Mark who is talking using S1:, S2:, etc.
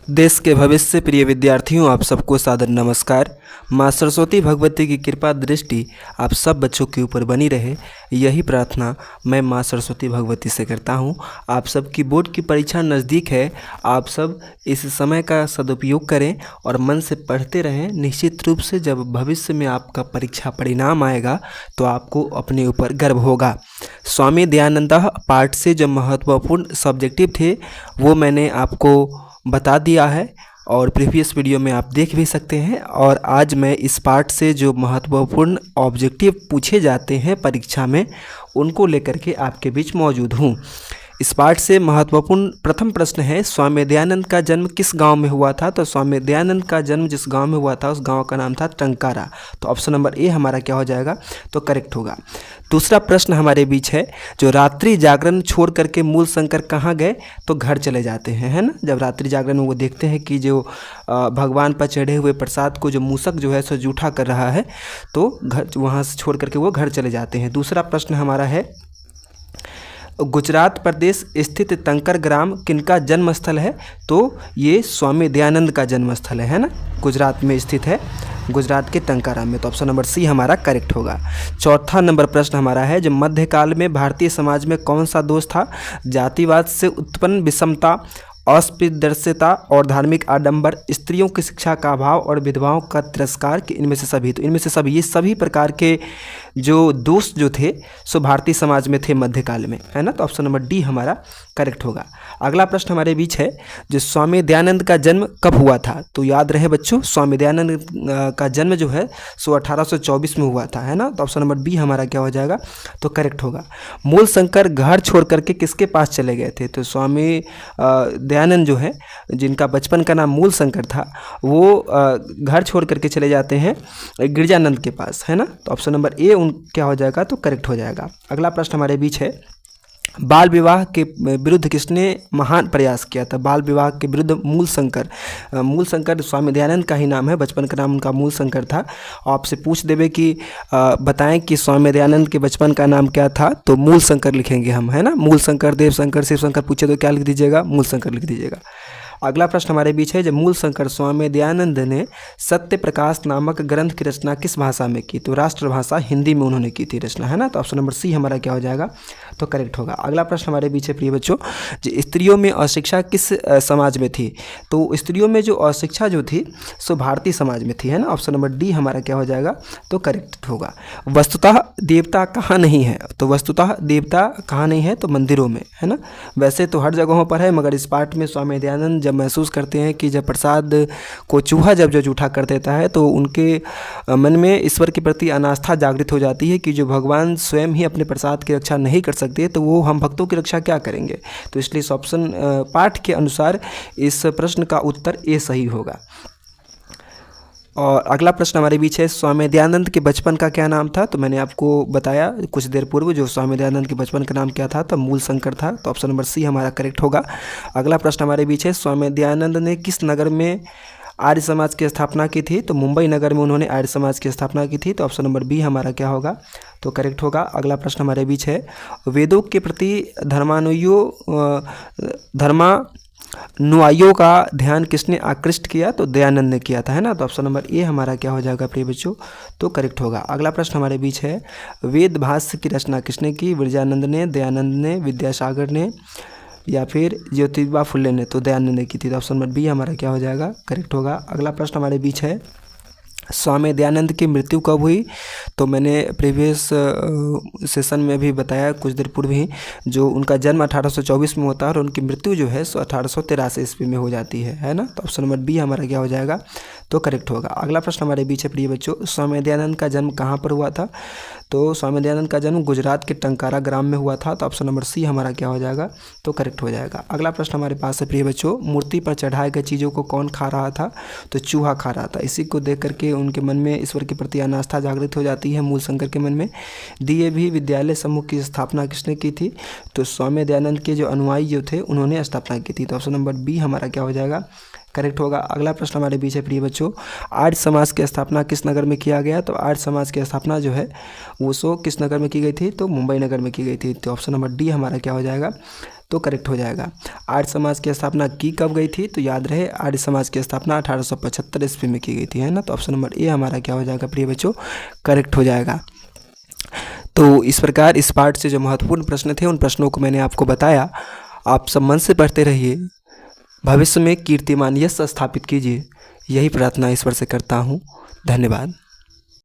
S1: देश के भविष्य प्रिय विद्यार्थियों, आप सबको सादर नमस्कार। माँ सरस्वती भगवती की कृपा दृष्टि आप सब बच्चों के ऊपर बनी रहे, यही प्रार्थना मैं माँ सरस्वती भगवती से करता हूँ। आप सबकी बोर्ड की परीक्षा नज़दीक है, आप सब इस समय का सदुपयोग करें और मन से पढ़ते रहें। निश्चित रूप से जब भविष्य में आपका परीक्षा परिणाम आएगा तो आपको अपने ऊपर गर्व होगा। स्वामी दयानंद पाठ से जो महत्वपूर्ण सब्जेक्टिव थे वो मैंने आपको बता दिया है और प्रीवियस वीडियो में आप देख भी सकते हैं। और आज मैं इस पार्ट से जो महत्वपूर्ण ऑब्जेक्टिव पूछे जाते हैं परीक्षा में उनको लेकर के आपके बीच मौजूद हूँ। इस पार्ट से महत्वपूर्ण प्रथम प्रश्न है, स्वामी दयानंद का जन्म किस गांव में हुआ था? तो स्वामी दयानंद का जन्म जिस गांव में हुआ था उस गांव का नाम था टंकारा। तो ऑप्शन नंबर ए हमारा क्या हो जाएगा? तो करेक्ट होगा। दूसरा प्रश्न हमारे बीच है, जो रात्रि जागरण छोड़ करके मूल शंकर कहाँ गए? तो घर चले जाते हैं, है ना। जब रात्रि जागरण में वो देखते हैं कि जो भगवान पर चढ़े हुए प्रसाद को जो मूसक जो है सो जूठा कर रहा है, तो घर वहाँ से छोड़ करके वो घर चले जाते हैं। दूसरा प्रश्न हमारा है, गुजरात प्रदेश स्थित टंकर ग्राम किनका जन्म स्थल है? तो ये स्वामी दयानंद का जन्म स्थल है ना, गुजरात में स्थित है, गुजरात के टंकारा में। तो ऑप्शन नंबर सी हमारा करेक्ट होगा। चौथा नंबर प्रश्न हमारा है, जब मध्यकाल में भारतीय समाज में कौन सा दोष था? जातिवाद से उत्पन्न विषमता, अस्पृश्यता और धार्मिक आडंबर, स्त्रियों की शिक्षा का अभाव और विधवाओं का तिरस्कार, कि इनमें से सभी? तो इनमें से सभी, ये सभी प्रकार के जो दोष जो थे सो भारतीय समाज में थे मध्यकाल में, है ना। तो ऑप्शन नंबर डी हमारा करेक्ट होगा। अगला प्रश्न हमारे बीच है, जो स्वामी दयानंद का जन्म कब हुआ था? तो याद रहे बच्चों, स्वामी दयानंद का जन्म जो है सो 1824 में हुआ था, है ना। तो ऑप्शन नंबर बी हमारा क्या हो जाएगा? तो करेक्ट होगा। मूल शंकर घर छोड़ करके किसके पास चले गए थे? तो स्वामी दयानंद जो है, जिनका बचपन का नाम मूल शंकर था, वो घर छोड़ करके चले जाते हैं गिरजानंद के पास, है ना। तो ऑप्शन नंबर ए क्या हो जाएगा? तो करेक्ट हो जाएगा। अगला प्रश्न हमारे बीच है, बाल विवाह के विरुद्ध किसने महान प्रयास किया था? बाल विवाह के विरुद्ध मूल शंकर स्वामी दयानंद का ही नाम है, बचपन का नाम उनका मूल शंकर था। आपसे पूछ देवे कि बताएं कि स्वामी दयानंद के बचपन का नाम क्या था? तो मूल शंकर लिखेंगे हम, है ना। मूल शंकर, देव शंकर, शिव शंकर पूछे तो क्या लिख दीजिएगा? मूल शंकर लिख दीजिएगा। अगला प्रश्न हमारे बीच है, जब मूल शंकर स्वामी दयानंद ने सत्य प्रकाश नामक ग्रंथ की रचना किस भाषा में की? तो राष्ट्रभाषा हिंदी में उन्होंने की थी रचना, है ना। तो ऑप्शन नंबर सी हमारा क्या हो जाएगा? तो करेक्ट होगा। अगला प्रश्न हमारे बीच है प्रिय बच्चों, जो स्त्रियों में अशिक्षा किस समाज में थी? तो स्त्रियों में जो अशिक्षा जो थी सो भारतीय समाज में थी, है ना। ऑप्शन नंबर डी हमारा क्या हो जाएगा? तो करेक्ट होगा। वस्तुतः देवता कहाँ नहीं है? तो वस्तुतः देवता कहाँ नहीं है? तो मंदिरों में, है ना। वैसे तो हर जगहों पर है, मगर इस पाठ में स्वामी दयानंद जब महसूस करते हैं कि जब प्रसाद को चूहा जब जो जूठा कर देता है तो उनके मन में ईश्वर के प्रति अनास्था जागृत हो जाती है कि जो भगवान स्वयं ही अपने प्रसाद की रक्षा नहीं कर सकते तो वो हम भक्तों की रक्षा क्या करेंगे। तो इसलिए इस ऑप्शन पाठ के अनुसार इस प्रश्न का उत्तर ए सही होगा। और अगला प्रश्न हमारे बीच है, स्वामी दयानंद के बचपन का क्या नाम था? तो मैंने आपको बताया कुछ देर पूर्व, जो स्वामी दयानंद के बचपन का नाम क्या था? तो मूल शंकर था। तो ऑप्शन नंबर सी हमारा करेक्ट होगा। अगला प्रश्न हमारे बीच है, स्वामी दयानंद ने किस नगर में आर्य समाज की स्थापना की थी? तो मुंबई नगर में उन्होंने आर्य समाज की स्थापना की थी। तो ऑप्शन नंबर बी हमारा क्या होगा? तो करेक्ट होगा। अगला प्रश्न हमारे बीच है, वेदों के प्रति धर्मानुयायियों का ध्यान किसने आकृष्ट किया? तो दयानंद ने किया था, है ना। तो ऑप्शन नंबर ए हमारा क्या हो जाएगा प्रिय बच्चों? तो करेक्ट होगा। अगला प्रश्न हमारे बीच है, वेद भाष्य की रचना किसने की? विरजानंद ने, दयानंद ने, विद्यासागर ने या फिर ज्योतिबा फुले ने? तो दयानंद ने की थी। तो ऑप्शन नंबर बी हमारा क्या हो जाएगा? करेक्ट होगा। अगला प्रश्न हमारे बीच है, स्वामी दयानंद की मृत्यु कब हुई? तो मैंने प्रीवियस सेशन में भी बताया कुछ देर पूर्व ही, जो उनका जन्म 1824 में होता है और उनकी मृत्यु जो है सो 1883 ईस्वी में हो जाती है ना। तो ऑप्शन नंबर बी हमारा क्या हो जाएगा? तो करेक्ट होगा। अगला प्रश्न हमारे बीच है प्रिय बच्चों, स्वामी दयानंद का जन्म कहाँ पर हुआ था? तो स्वामी दयानंद का जन्म गुजरात के टंकारा ग्राम में हुआ था। तो ऑप्शन नंबर सी हमारा क्या हो जाएगा? तो करेक्ट हो जाएगा। अगला प्रश्न हमारे पास है प्रिय बच्चों, मूर्ति पर चढ़ाए गए चीज़ों को कौन खा रहा था? तो चूहा खा रहा था। इसी को देख करके उनके मन में ईश्वर के प्रति अनास्था जागृत हो जाती है मूल शंकर के मन में। डीएवी विद्यालय समूह की स्थापना किसने की थी? तो स्वामी दयानंद के जो अनुयायी जो थे उन्होंने स्थापना की थी। तो ऑप्शन नंबर बी हमारा क्या हो जाएगा? करेक्ट होगा। अगला प्रश्न हमारे बीच है प्रिय बच्चों, आर्य समाज की स्थापना किस नगर में किया गया? तो आर्य समाज की स्थापना जो है वो किस नगर में की गई थी? तो मुंबई नगर में की गई थी। तो ऑप्शन नंबर डी हमारा क्या हो जाएगा? तो करेक्ट हो जाएगा। आर्य समाज की स्थापना की कब गई थी, तो याद रहे आर्य समाज की स्थापना 1875 ईस्वी में की गई थी, है ना। तो ऑप्शन नंबर ए हमारा क्या हो जाएगा प्रिय बच्चों, करेक्ट हो जाएगा। तो इस प्रकार इस पार्ट से जो महत्वपूर्ण प्रश्न थे उन प्रश्नों को मैंने आपको बताया। आप सब मन से पढ़ते रहिए, भविष्य में कीर्तिमान यश स्थापित कीजिए, यही प्रार्थना ईश्वर से करता हूँ। धन्यवाद।